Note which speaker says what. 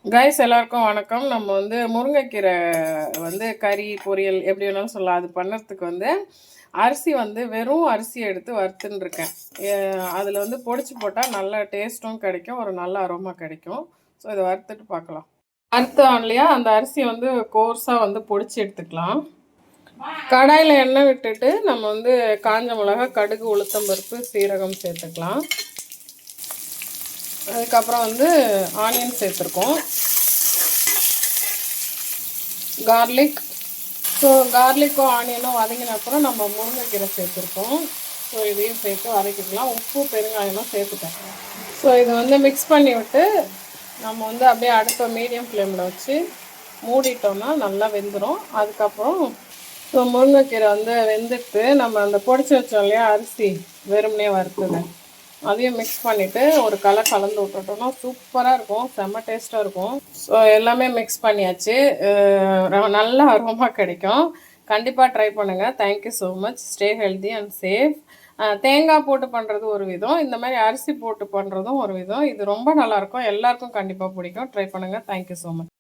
Speaker 1: Guys எல்லாருக்கும் வணக்கம். நம்ம வந்து முருங்கைக்கீரை வந்து கறி பொரியல் எப்படி வேணாலும் சொல்லலாம். அது பண்ணுறதுக்கு வந்து அரிசி வந்து வெறும் அரிசி எடுத்து வறுத்துன்னு இருக்கேன். அதில் வந்து பொடிச்சு போட்டால் நல்ல டேஸ்ட்டும் கிடைக்கும், ஒரு நல்ல அரோமா கிடைக்கும். ஸோ இதை வறுத்துட்டு பார்க்கலாம். வறுத்தோம் இல்லையா, அந்த அரிசியை வந்து கோர்ஸாக வந்து பொடிச்சு எடுத்துக்கலாம். கடாயில் எண்ணெய் விட்டுட்டு நம்ம வந்து காஞ்ச மிளகா, கடுகு, உளுத்தம்பருப்பு, சீரகம் சேர்த்துக்கலாம். அதுக்கப்புறம் வந்து ஆனியன் சேர்த்துருக்கோம், கார்லிக். ஸோ கார்லிக்கும் ஆனியனும் வதங்கின அப்புறம் நம்ம முருங்கைக்கீரை சேர்த்துருக்கோம். ஸோ இதையும் சேர்த்து வதக்கிக்கலாம். உப்பு பெருங்காயம்லாம் சேர்த்துட்டேன். ஸோ இதை வந்து மிக்ஸ் பண்ணி விட்டு நம்ம வந்து அப்படியே அடுப்பை மீடியம் ஃப்ளேமில் வச்சு மூடிட்டோம்னா நல்லா வெந்துடும். அதுக்கப்புறம் ஸோ முருங்கைக்கீரை வந்து வெந்துட்டு நம்ம அந்த பொடிச்சு வச்சோம் இல்லையா அரிசி வெறுமனே வறுத்தது, அதையும் மிக்ஸ் பண்ணிவிட்டு ஒரு கலந்து விட்டுட்டோம்னா சூப்பராக இருக்கும், செம்ம டேஸ்ட்டாக இருக்கும். ஸோ எல்லாமே மிக்ஸ் பண்ணியாச்சு, நல்ல அரோமா கிடைக்கும். கண்டிப்பாக ட்ரை பண்ணுங்கள். Thank you so much. Stay healthy and safe. தேங்காய் போட்டு பண்ணுறது ஒரு விதம், இந்த மாதிரி அரிசி போட்டு பண்ணுறதும் ஒரு விதம். இது ரொம்ப நல்லாயிருக்கும், எல்லாருக்கும் கண்டிப்பாக பிடிக்கும். ட்ரை பண்ணுங்கள். Thank you so much.